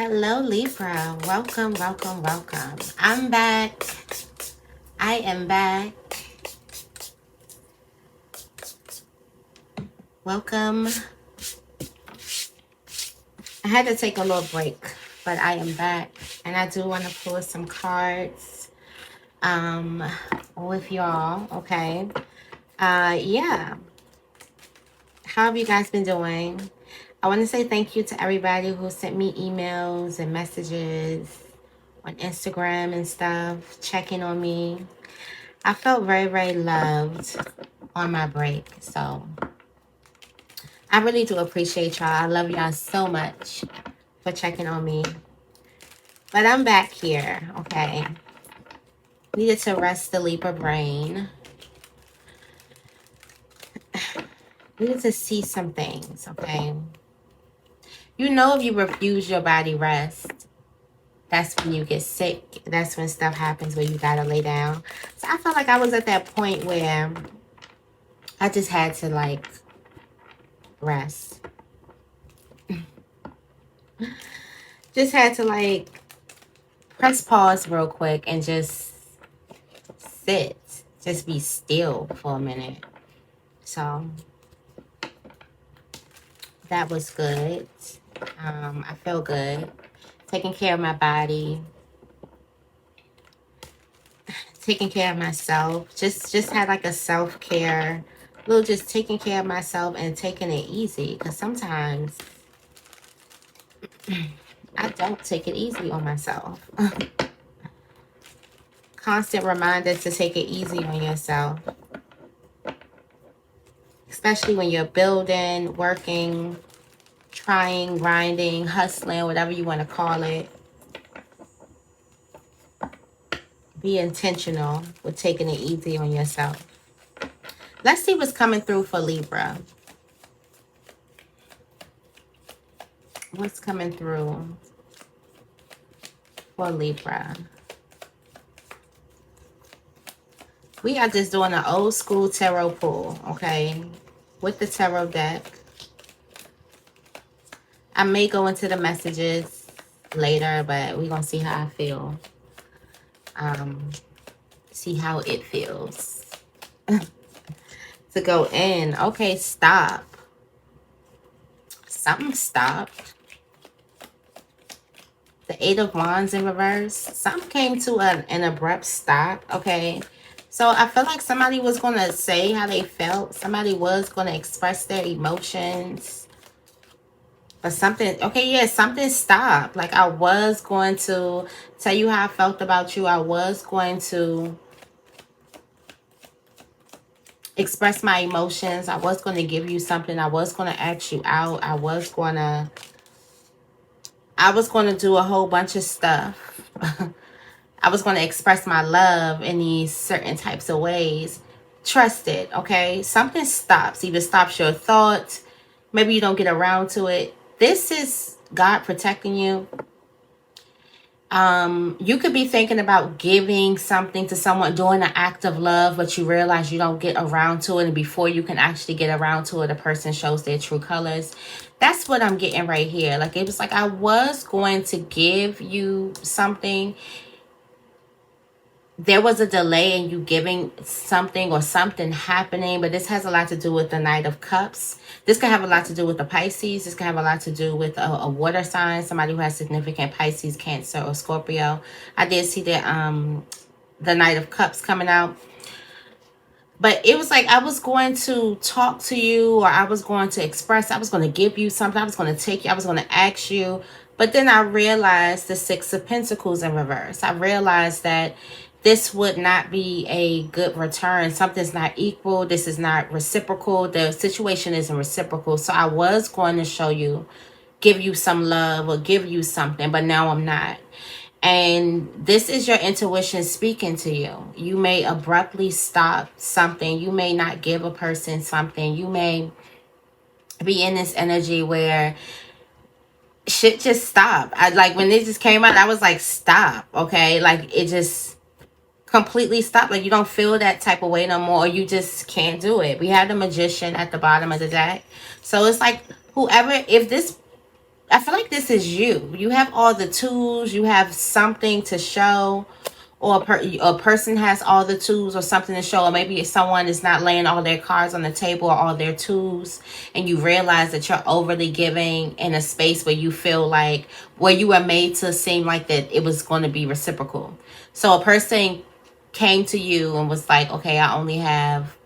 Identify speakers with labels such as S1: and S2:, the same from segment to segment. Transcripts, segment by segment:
S1: Hello, Libra. Welcome, welcome, welcome. I'm back. I am back. Welcome. I had to take a little break, but I am back. And I do want to pull some cards with y'all, okay? Yeah. How have you guys been doing? I want to say thank you to everybody who sent me emails and messages on Instagram and stuff, checking on me. I felt very, very loved on my break. So I really do appreciate y'all. I love y'all so much for checking on me. But I'm back here, okay? Needed to rest the Libra brain. Needed to see some things, okay? You know, if you refuse your body rest, that's when you get sick. That's when stuff happens where you gotta lay down. So I felt like I was at that point where I just had to like rest. Just had to like press pause real quick and just sit. Just be still for a minute. So that was good. I feel good. Taking care of my body. Taking care of myself. Just had like a self-care. Little just taking care of myself and taking it easy. Because sometimes I don't take it easy on myself. Constant reminders to take it easy on yourself. Especially when you're building, working, trying, grinding, hustling, whatever you want to call it. Be intentional with taking it easy on yourself. Let's see what's coming through for Libra. What's coming through for Libra? We are just doing an old school tarot pull, okay? With the tarot deck. I may go into the messages later, but we're going to see how I feel. See how it feels. To go in. Okay, stop. Something stopped. The Eight of Wands in reverse. Something came to an abrupt stop, okay? So I feel like somebody was going to say how they felt. Somebody was going to express their emotions. But something, okay, yeah, something stopped. Like I was going to tell you how I felt about you. I was going to express my emotions. I was going to give you something. I was going to ask you out. I was going to do a whole bunch of stuff. I was going to express my love in these certain types of ways. Trust it, okay? Something stops. Either stops your thoughts. Maybe you don't get around to it. This is God protecting you. You could be thinking about giving something to someone, doing an act of love, but you realize you don't get around to it. And before you can actually get around to it, a person shows their true colors. That's what I'm getting right here. Like, it was like I was going to give you something. There was a delay in you giving something or something happening, but this has a lot to do with the Knight of Cups. This can have a lot to do with the Pisces. This can have a lot to do with a water sign, somebody who has significant Pisces, Cancer, or Scorpio. I did see that the Knight of Cups coming out. But it was like I was going to talk to you, or I was going to express, I was going to give you something, I was going to take you, I was going to ask you. But then I realized the Six of Pentacles in reverse. I realized that this would not be a good return. Something's not equal. This is not reciprocal. The situation isn't reciprocal. So I was going to show you, give you some love or give you something, but now I'm not. And this is your intuition speaking to you. You may abruptly stop something. You may not give a person something. You may be in this energy where shit just stopped. Like when it just came out, I was like, stop, okay? Like it just completely stopped. Like you don't feel that type of way no more, or you just can't do it. We have the Magician at the bottom of the deck. So it's like whoever, if this I feel like this is you. You have all the tools. You have something to show, or a person has all the tools or something to show, or maybe someone is not laying all their cards on the table or all their tools, and you realize that you're overly giving in a space where you feel like, where you were made to seem like that it was going to be reciprocal. So a person came to you and was like, okay, I only have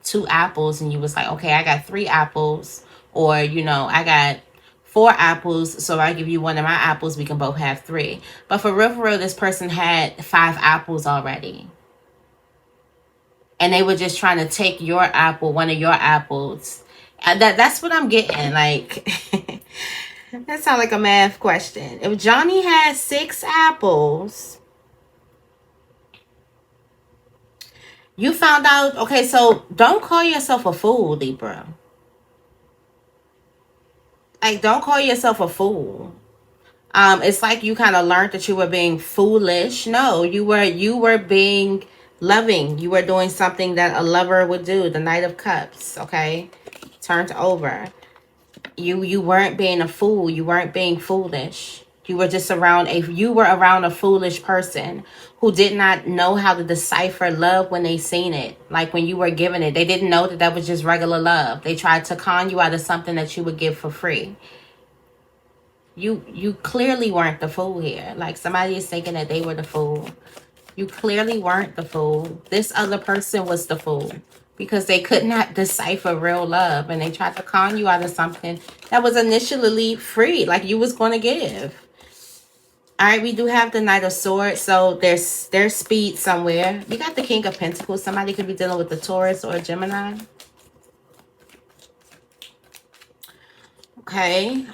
S1: 2 apples, and you was like, okay, I got 3 apples, or I got 4 apples, so I give you one of my apples, we can both have 3. But for real, this person had 5 apples already, and they were just trying to take your apple, one of your apples. And that's what I'm getting. Like, that sounds like a math question. If Johnny had 6 apples, you found out, okay, so don't call yourself a fool, Libra. Like, don't call yourself a fool. It's like you kind of learned that you were being foolish. No, you were being loving. You were doing something that a lover would do. The Knight of Cups, okay? Turned over. You weren't being a fool. You weren't being foolish. You were just around a foolish person who did not know how to decipher love when they seen it. Like when you were giving it, they didn't know that was just regular love. They tried to con you out of something that you would give for free. You clearly weren't the fool here. Like, somebody is thinking that they were the fool. You clearly weren't the fool. This other person was the fool, because they could not decipher real love, and they tried to con you out of something that was initially free, like you was going to give. All right, we do have the Knight of Swords, so there's speed somewhere. You got the King of Pentacles. Somebody could be dealing with the Taurus or Gemini. Okay.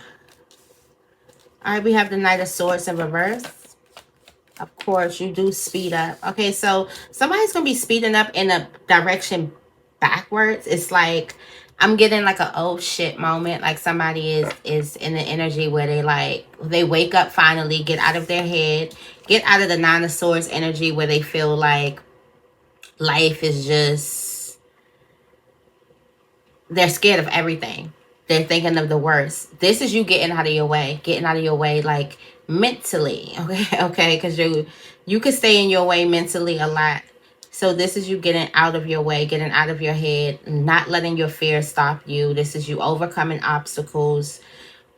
S1: All right, we have the Knight of Swords in reverse. Of course, you do speed up. Okay, so somebody's going to be speeding up in a direction backwards. It's like, I'm getting like a oh shit moment. Like somebody is in the energy where they wake up finally, get out of their head, get out of the Nine of Swords energy where they feel like life is just, they're scared of everything. They're thinking of the worst. This is you getting out of your way, like mentally, okay, because you could stay in your way mentally a lot. So this is you getting out of your way, getting out of your head, not letting your fear stop you. This is you overcoming obstacles,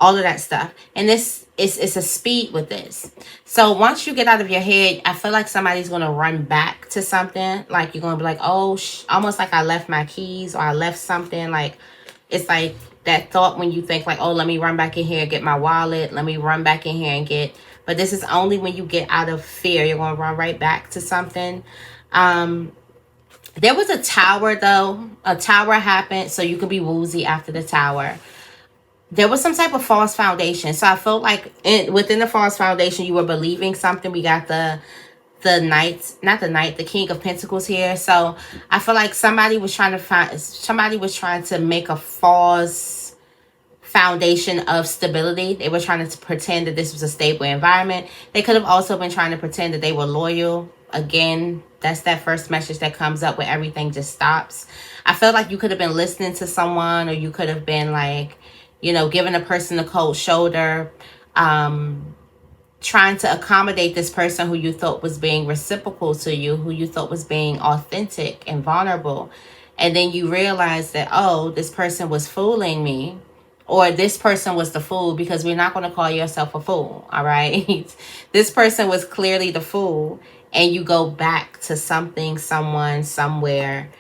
S1: all of that stuff. And this is, it's a speed with this. So once you get out of your head, I feel like somebody's going to run back to something. Like you're going to be like, oh, almost like I left my keys, or I left something. Like, it's like that thought when you think like, oh, let me run back in here and get my wallet. Let me run back in here and get, but this is only when you get out of fear. You're going to run right back to something. There was a tower though. A tower happened, so you could be woozy after the tower. There was some type of false foundation. So I felt like within the false foundation, you were believing something. We got the King of Pentacles here. So I feel like somebody was trying to make a false foundation of stability. They were trying to pretend that this was a stable environment. They could have also been trying to pretend that they were loyal. Again, that's that first message that comes up where everything just stops. I felt like you could have been listening to someone, or you could have been like, giving a person a cold shoulder, trying to accommodate this person who you thought was being reciprocal to you, who you thought was being authentic and vulnerable. And then you realize that, oh, this person was fooling me, or this person was the fool, because we're not going to call yourself a fool. All right. This person was clearly the fool, and you go back to something, someone, somewhere,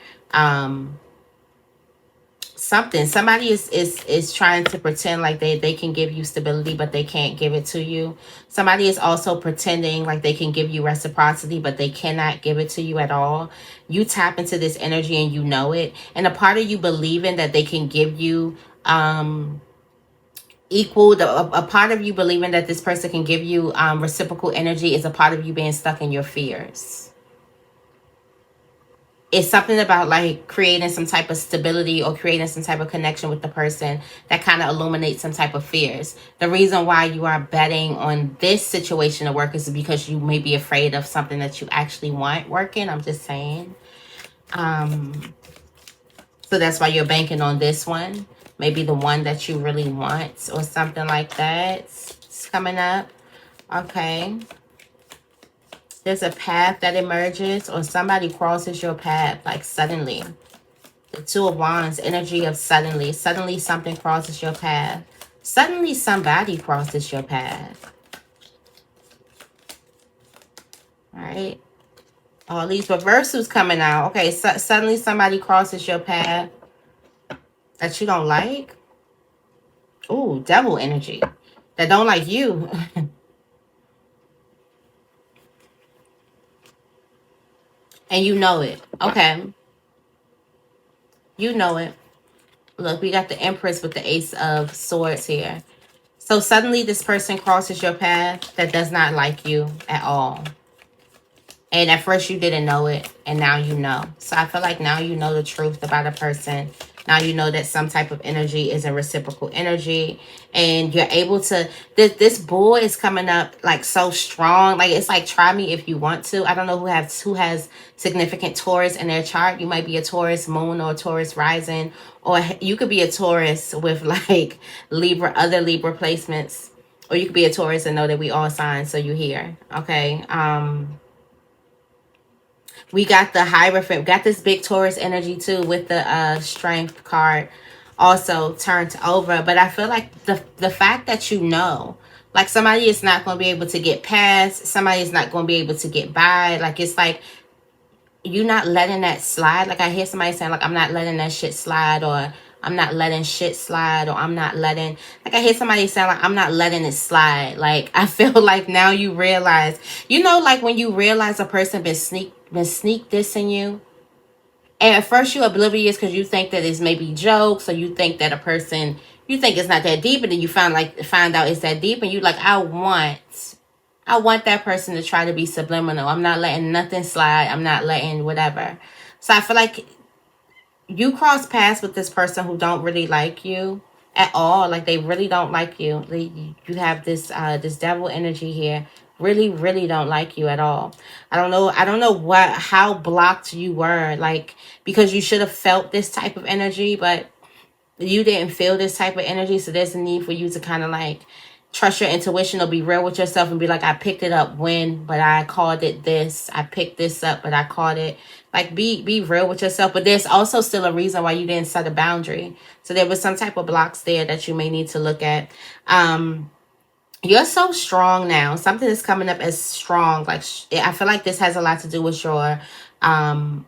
S1: somebody is trying to pretend like they can give you stability, but they can't give it to you. Somebody is also pretending like they can give you reciprocity, but they cannot give it to you at all. You tap into this energy and you know it, and a part of you believing that they can give you a part of you believing that this person can give you reciprocal energy is a part of you being stuck in your fears. It's something about like creating some type of stability or creating some type of connection with the person that kind of illuminates some type of fears. The reason why you are betting on this situation to work is because you may be afraid of something that you actually want working. I'm just saying. So that's why you're banking on this one. maybe the one that you really want or something like that. It's coming up. Okay. There's a path that emerges or somebody crosses your path like suddenly. The Two of Wands, energy of suddenly. Suddenly something crosses your path. Suddenly somebody crosses your path. All right. All these reversals coming out. Okay, so suddenly somebody crosses your path that you don't like. Ooh, devil energy. That don't like you. And you know it. Okay. You know it. Look, we got the Empress with the Ace of Swords here. So suddenly this person crosses your path that does not like you at all. And at first you didn't know it, and now you know. So I feel like now you know the truth about a person. Now you know that some type of energy is a reciprocal energy. And you're able to... This bull is coming up like so strong. Like it's like try me if you want to. I don't know who has significant Taurus in their chart. You might be a Taurus moon or a Taurus rising. Or you could be a Taurus with like Libra, other Libra placements. Or you could be a Taurus and know that we all signs, so you here. Okay. We got the Hierophant. Got this big Taurus energy too with the Strength card also turned over. But I feel like the fact that you know, like somebody is not going to be able to get past. Somebody is not going to be able to get by. Like it's like you not letting that slide. Like I hear somebody saying like I'm not letting that shit slide, or I'm not letting shit slide, or I'm not letting... Like I hear somebody saying like I'm not letting it slide. Like I feel like now you realize, you know, like when you realize a person been sneak dissing you, and at first you're oblivious because you think that it's maybe jokes, or you think that a person, you think it's not that deep, and then you find out it's that deep, and you like I want that person to try to be subliminal. I'm not letting nothing slide. I'm not letting whatever. So I feel like you cross paths with this person who don't really like you at all. Like they really don't like you. You have this this devil energy here. Really, really don't like you at all. I don't know how blocked you were. Like because you should have felt this type of energy, but you didn't feel this type of energy. So there's a need for you to kind of like trust your intuition, or be real with yourself and be like, I picked it up when, but I called it this. I picked this up, but I called it... Like be real with yourself. But there's also still a reason why you didn't set a boundary. So there was some type of blocks there that you may need to look at. You're so strong now. Something is coming up as strong. Like I feel like this has a lot to do with your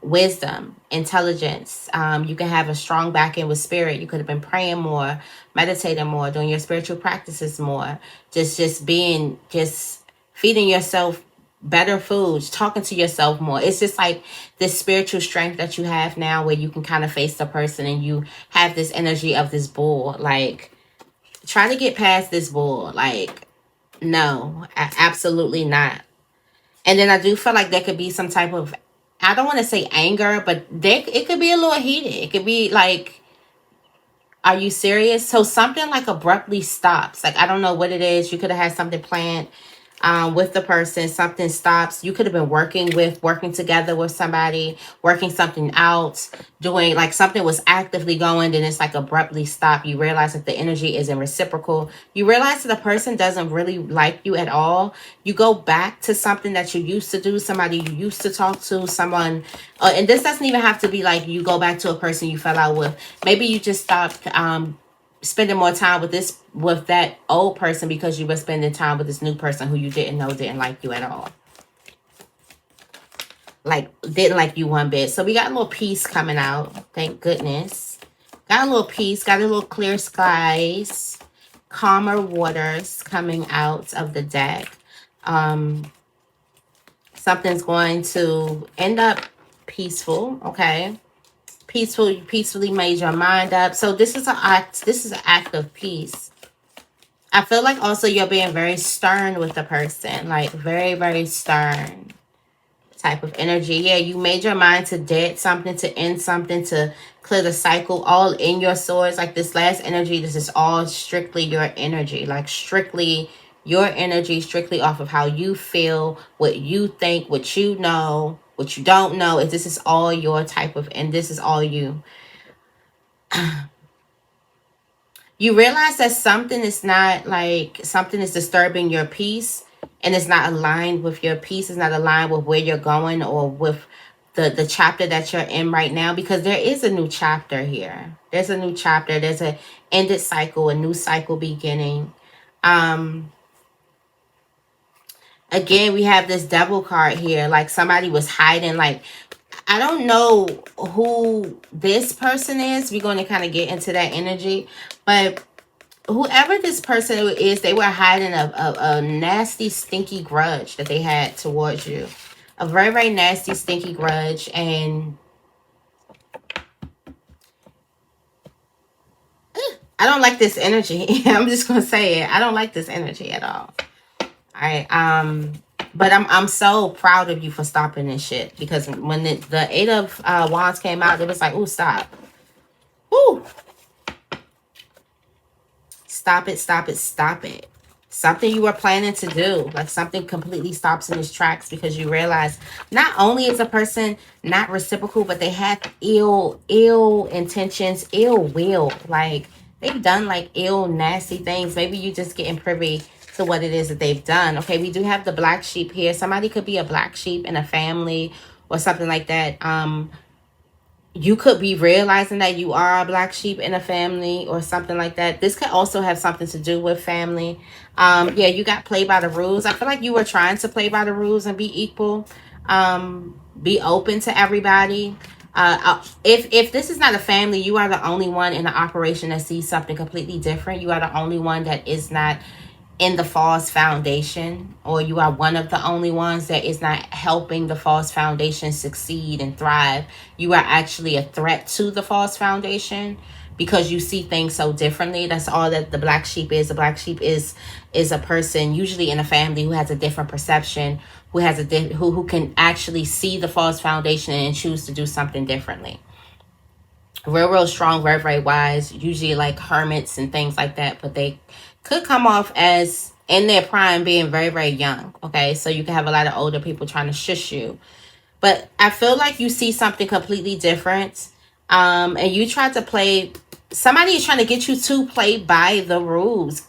S1: wisdom, intelligence. You can have a strong back end with spirit. You could have been praying more, meditating more, doing your spiritual practices more, just being, just feeding yourself better foods, talking to yourself more. It's just like this spiritual strength that you have now, where you can kind of face the person and you have this energy of this bull. Like try to get past this bull. Like no, absolutely not. And then I do feel like there could be some type of, I don't want to say anger, but it could be a little heated. It could be like, are you serious? So something like abruptly stops. Like, I don't know what it is. You could have had something planned with the person. Something stops. You could have been working together with somebody, working something out, doing like something was actively going, then it's like abruptly stop. You realize that the energy isn't reciprocal. You realize that the person doesn't really like you at all. You go back to something that you used to do, somebody you used to talk to, someone, and this doesn't even have to be like you go back to a person you fell out with. Maybe you just stopped spending more time with that old person because you were spending time with this new person who you didn't know didn't like you at all. Like didn't like you one bit. So we got a little peace coming out. Thank goodness. Got a little peace. Got a little clear skies. Calmer waters coming out of the deck. Something's going to end up peaceful. Okay. Peacefully made your mind up. So this is an act. This is an act of peace. I feel like also you're being very stern with the person. Like very, very stern type of energy. Yeah, you made your mind to dead something, to end something, to clear the cycle, all in your swords. Like this last energy, this is all strictly your energy. Like strictly your energy, strictly off of how you feel, what you think, what you know, what you don't know. If this is all your type of, and this is all you. You realize that something is not like, something is disturbing your peace, and it's not aligned with your peace. It's not aligned with where you're going, or with the chapter that you're in right now, because there is a new chapter here. There's a new chapter. There's a ended cycle, a new cycle beginning. Um, Again, we have this devil card here. Like somebody was hiding. Like, I don't know who this person is. We're going to kind of get into that energy. But whoever this person is, they were hiding a nasty, stinky grudge that they had towards you. A very, very nasty, stinky grudge. And I don't like this energy. I'm just going to say it. I don't like this energy at all. All right. But I'm so proud of you for stopping this shit, because when the Eight of Wands came out, it was like, ooh, stop. Ooh. Stop it, stop it, stop it. Something you were planning to do, like something completely stops in its tracks, because you realize not only is a person not reciprocal, but they have ill intentions, ill will. Like they've done like ill, nasty things. Maybe you just getting privy to what it is that they've done. Okay, we do have the black sheep here. Somebody could be a black sheep in a family or something like that. You could be realizing that you are a black sheep in a family or something like that. This could also have something to do with family. Yeah, you got played by the rules. I feel like you were trying to play by the rules and be equal, be open to everybody. If this is not a family, you are the only one in the operation that sees something completely different. You are the only one that is not in the false foundation, or you are one of the only ones that is not helping the false foundation succeed and thrive. You are actually a threat to the false foundation, because you see things so differently. That's all that the black sheep is. The black sheep is a person usually in a family who has a different perception, who has who can actually see the false foundation and choose to do something differently. Real strong, very, very wise, usually like hermits and things like that, but they could come off as in their prime being very, very young. Okay, so you can have a lot of older people trying to shush you, but I feel like you see something completely different. And you try to play, somebody is trying to get you to play by the rules,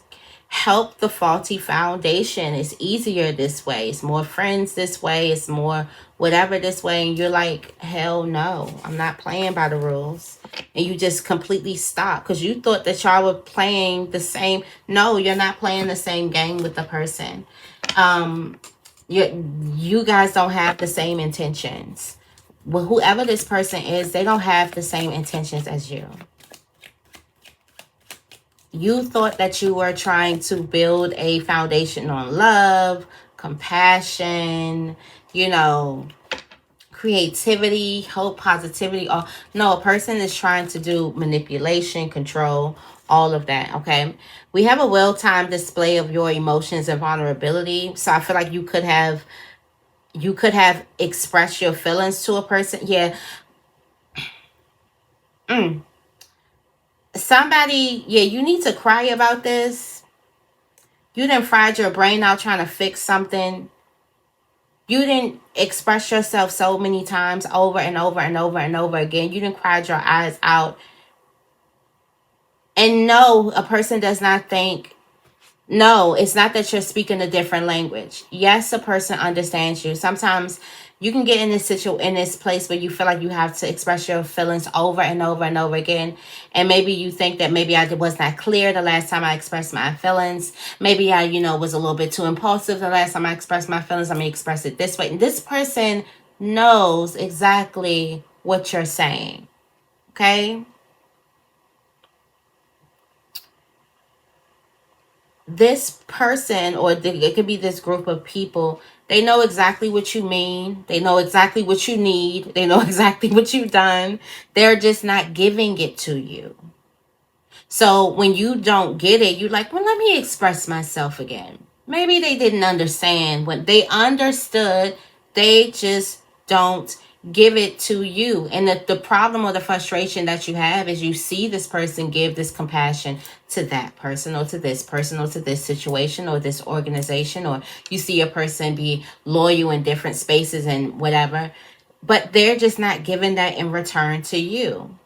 S1: help the faulty foundation. It's easier this way, it's more friends this way, it's more whatever this way, and you're like, hell no, I'm not playing by the rules. And you just completely stop, because you thought that y'all were playing the same. No, you're not playing the same game with the person. You guys don't have the same intentions. Well, whoever this person is, they don't have the same intentions as you. You thought that you were trying to build a foundation on love, compassion, creativity, hope, positivity. Or no, a person is trying to do manipulation, control, all of that. Okay, we have a well-timed display of your emotions and vulnerability. So I feel like you could have expressed your feelings to a person. Yeah. Somebody, yeah, you need to cry about this. You done fried your brain out trying to fix something. You didn't express yourself so many times over and over and over and over again. You didn't cry your eyes out. And no, a person does not think, no, it's not that you're speaking a different language. Yes, a person understands you. Sometimes you can get in this place where you feel like you have to express your feelings over and over and over again. And maybe you think that maybe I was not clear the last time I expressed my feelings. Maybe I, was a little bit too impulsive the last time I expressed my feelings. Let me express it this way. And this person knows exactly what you're saying. Okay? This person, or it could be this group of people, they know exactly what you mean. They know exactly what you need. They know exactly what you've done. They're just not giving it to you. So when you don't get it, you're like, well, let me express myself again. Maybe they didn't understand. When they understood, they just don't give it to you. And the problem or the frustration that you have is you see this person give this compassion to that person, or to this person, or to this situation, or this organization, or you see a person be loyal in different spaces and whatever, but they're just not giving that in return to you.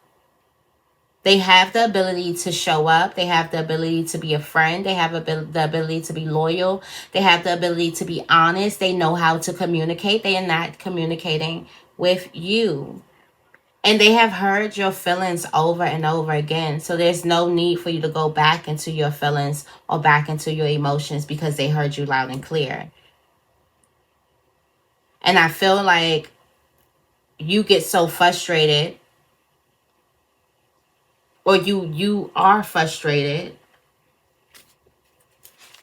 S1: They have the ability to show up. They have the ability to be a friend. They have the ability to be loyal. They have the ability to be honest. They know how to communicate. They are not communicating with you. And they have heard your feelings over and over again. So there's no need for you to go back into your feelings or back into your emotions because they heard you loud and clear. And I feel like you get so frustrated, or you are frustrated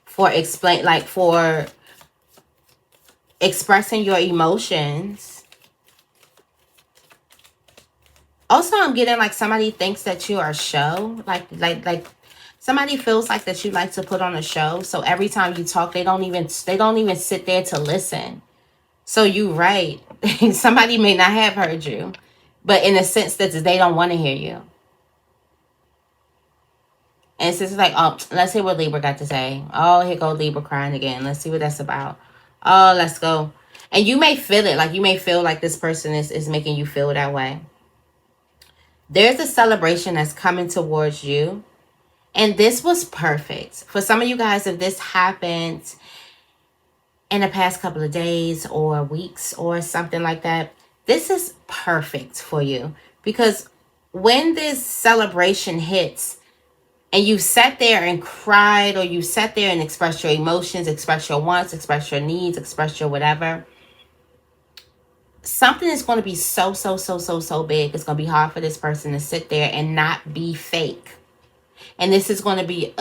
S1: for expressing your emotions. Also, I'm getting like somebody thinks that you are a show. Like somebody feels like that you like to put on a show. So every time you talk, they don't even sit there to listen. So you right. Somebody may not have heard you, but in a sense that they don't want to hear you. And it's just like, oh, let's hear what Libra got to say. Oh, here go Libra crying again. Let's see what that's about. Oh, let's go. And you may feel it. Like you may feel like this person is making you feel that way. There's a celebration that's coming towards you. And this was perfect. For some of you guys, if this happened in the past couple of days or weeks or something like that, this is perfect for you. Because when this celebration hits, and you sat there and cried, or you sat there and expressed your emotions, express your wants, express your needs, express your whatever, something is going to be so big. It's going to be hard for this person to sit there and not be fake. And this is going to be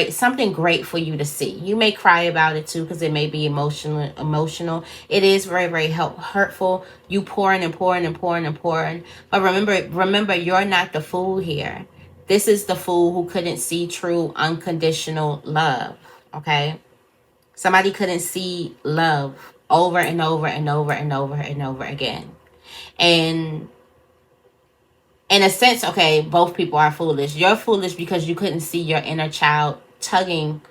S1: something great for you to see. You may cry about it too, because it may be emotional. It is very hurtful. You pouring and pouring and pouring and pouring. But remember, you're not the fool here. This is the fool who couldn't see true unconditional love. Okay? Somebody couldn't see love over and over and over and over and over again. And in a sense, okay, both people are foolish. You're foolish because you couldn't see your inner child tugging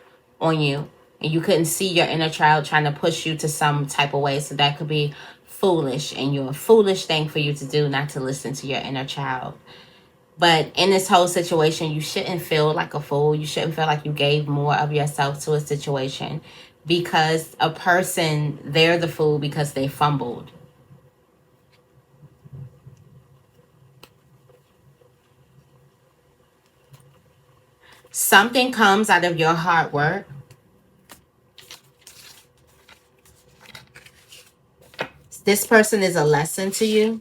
S1: on you. And you couldn't see your inner child trying to push you to some type of way. So that could be foolish. And you're a foolish thing for you to do, not to listen to your inner child. But in this whole situation, you shouldn't feel like a fool. You shouldn't feel like you gave more of yourself to a situation. Because a person, they're the fool because they fumbled. Something comes out of your hard work. This person is a lesson to you.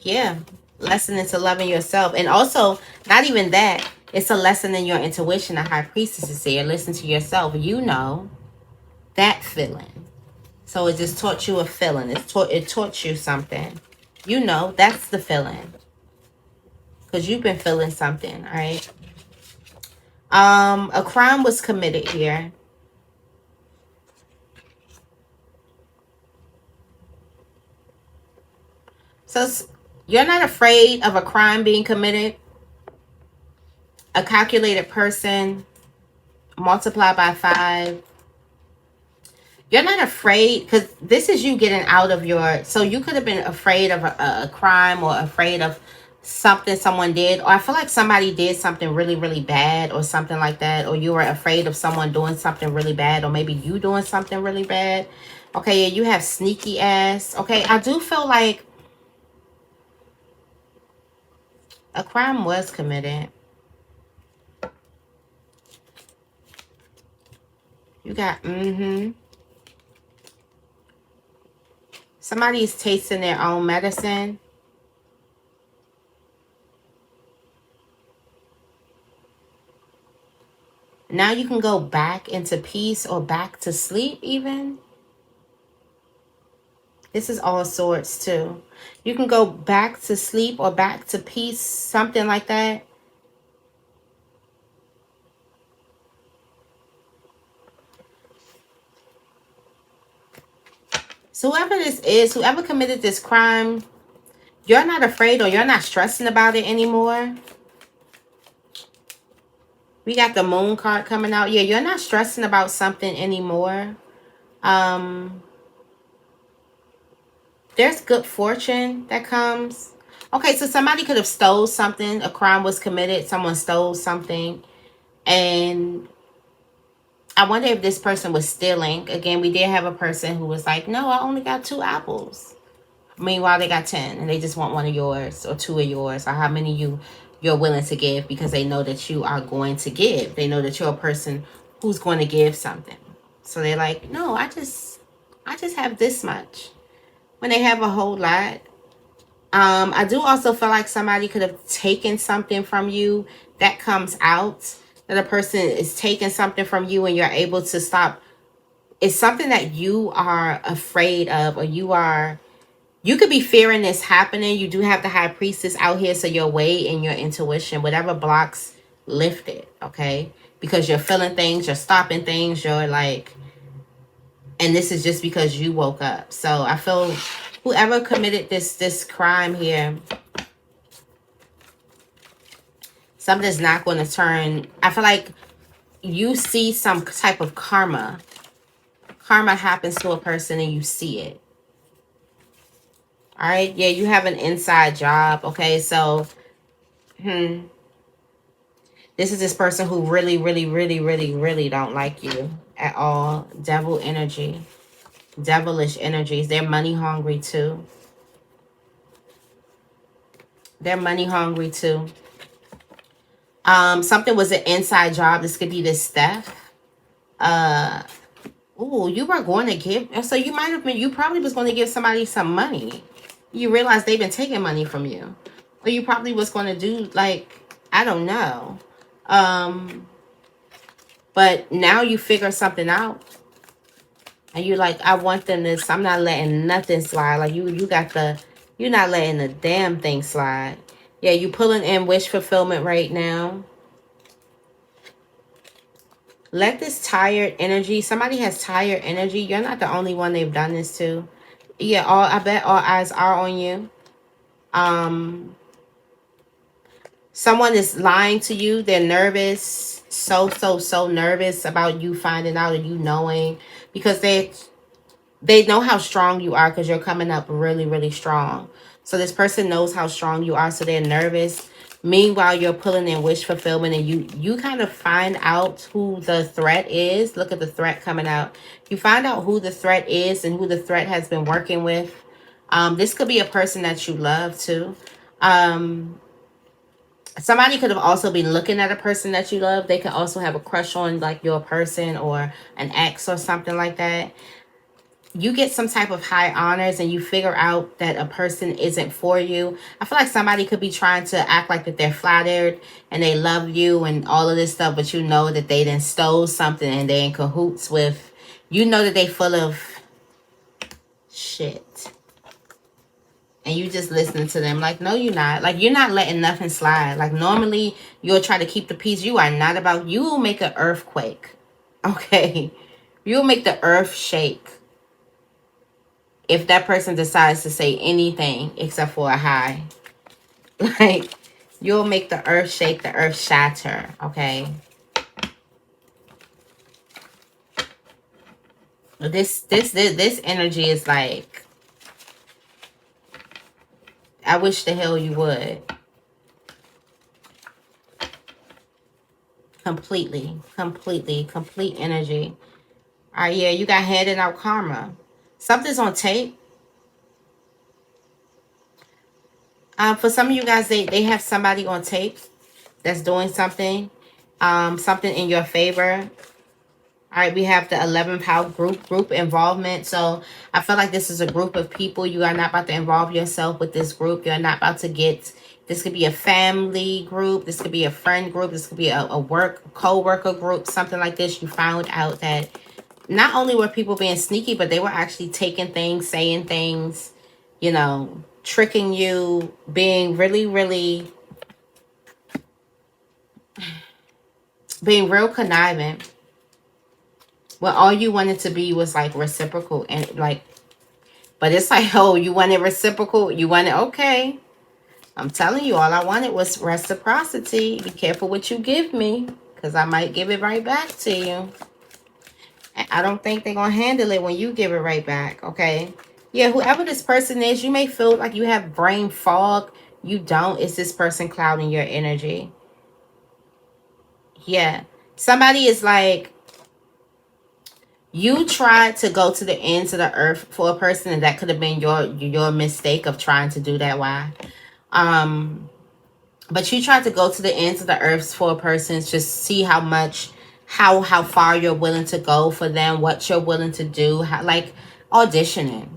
S1: Yeah. Lesson into loving yourself. And also, not even that. It's a lesson in your intuition. A high priestess is here. Listen to yourself. You know that feeling. So it just taught you a feeling. It taught you something. You know, that's the feeling. Because you've been feeling something, all right? A crime was committed here. So you're not afraid of a crime being committed. A calculated person multiplied by 5. You're not afraid, because this is you getting out of your... So you could have been afraid of a crime, or afraid of something someone did. Or I feel like somebody did something really bad or something like that. Or you were afraid of someone doing something really bad. Or maybe you doing something really bad. Okay, yeah, you have sneaky ass. Okay, I do feel like a crime was committed. You got, Somebody's tasting their own medicine. Now you can go back into peace, or back to sleep even. This is all sorts too. You can go back to sleep or back to peace, something like that. So whoever this is, whoever committed this crime, you're not afraid, or you're not stressing about it anymore. We got the moon card coming out. Yeah, you're not stressing about something anymore. There's good fortune that comes. Okay, so somebody could have stole something. A crime was committed. Someone stole something. And I wonder if this person was stealing. Again, we did have a person who was like, no, I only got 2 apples. Meanwhile, they got 10 and they just want one of yours or 2 of yours or how many you're willing to give because they know that you are going to give. They know that you're a person who's going to give something. So they're like, no, I just have this much. When they have a whole lot. I do also feel like somebody could have taken something from you that comes out. That a person is taking something from you and you're able to stop. It's something that you are afraid of, or you could be fearing this happening. You do have the high priestess out here, so your way and your intuition, whatever blocks, lift it, okay? Because you're feeling things, you're stopping things, you're like, and this is just because you woke up. So I feel whoever committed this crime here, something's not going to turn. I feel like you see some type of karma. Karma happens to a person and you see it. All right. Yeah, you have an inside job. Okay. So, this is this person who really, really, really, really, really don't like you at all. Devil energy. Devilish energies. They're money hungry too. They're money hungry too. Something was an inside job. This could be this theft. Ooh, you were going to give. So you might have been, you probably was going to give somebody some money. You realize they've been taking money from you. Or you probably was going to do, like, I don't know. But now you figure something out. And you're like, I want them this. I'm not letting nothing slide. Like, you got the, you're not letting the damn thing slide. Yeah, you pulling in wish fulfillment right now. Let this tired energy, somebody has tired energy. You're not the only one they've done this to. Yeah, I bet all eyes are on you. Someone is lying to you. They're nervous. So nervous about you finding out or you knowing. Because they know how strong you are because you're coming up really, really strong. So this person knows how strong you are, so they're nervous. Meanwhile, you're pulling in wish fulfillment and you kind of find out who the threat is. Look at the threat coming out. You find out who the threat is and who the threat has been working with. This could be a person that you love too. Somebody could have also been looking at a person that you love. They could also have a crush on like your person or an ex or something like that. You get some type of high honors and you figure out that a person isn't for you. I feel like somebody could be trying to act like that they're flattered and they love you and all of this stuff, but you know that they done stole something and they in cahoots with, you know that they full of shit. And you just listening to them like, no, you're not. Like, you're not letting nothing slide. Like, normally you'll try to keep the peace. You are not about, you will make an earthquake. Okay? You'll make the earth shake if that person decides to say anything except for a hi. Like, you'll make the earth shake, the earth shatter, okay? This energy is like, I wish the hell you would. Complete energy. All right, yeah, you got handed out karma. Something's on tape. For some of you guys, they have somebody on tape that's doing something. Something in your favor. All right, we have the 11th house group involvement. So I feel like this is a group of people. You are not about to involve yourself with this group. You're not about to get, this could be a family group. This could be a friend group. This could be a work, co-worker group, something like this. You found out that not only were people being sneaky, but they were actually taking things, saying things, you know, tricking you, being really, really, being real conniving. Well, all you wanted to be was like reciprocal and like, but it's like, oh, you wanted reciprocal. You wanted, okay. I'm telling you, all I wanted was reciprocity. Be careful what you give me because I might give it right back to you. And I don't think they're going to handle it when you give it right back. Okay. Yeah, whoever this person is, you may feel like you have brain fog. You don't. It's this person clouding your energy. Yeah. Somebody is like, you tried to go to the ends of the earth for a person, and that could have been your mistake of trying to do that. Why? But you tried to go to the ends of the earth for a person, just see how much, how far you're willing to go for them, what you're willing to do, how, like auditioning.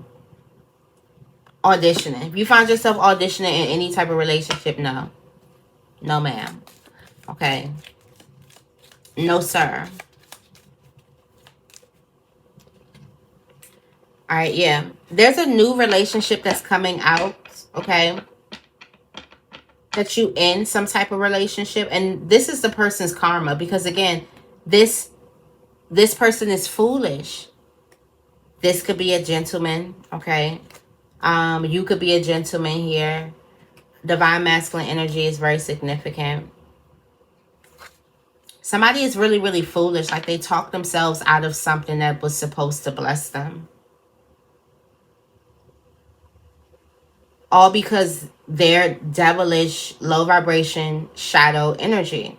S1: Auditioning. If you find yourself auditioning in any type of relationship, no. No, ma'am. Okay. No, sir. All right, yeah. There's a new relationship that's coming out, okay? That you in some type of relationship, and this is the person's karma, because again, this person is foolish. This could be a gentleman, okay? You could be a gentleman here. Divine masculine energy is very significant. Somebody is really, really foolish. Like they talked themselves out of something that was supposed to bless them. All because they're devilish, low vibration, shadow energy.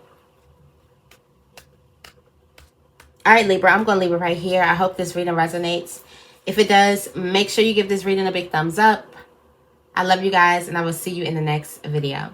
S1: All right, Libra, I'm going to leave it right here. I hope this reading resonates. If it does, make sure you give this reading a big thumbs up. I love you guys, and I will see you in the next video.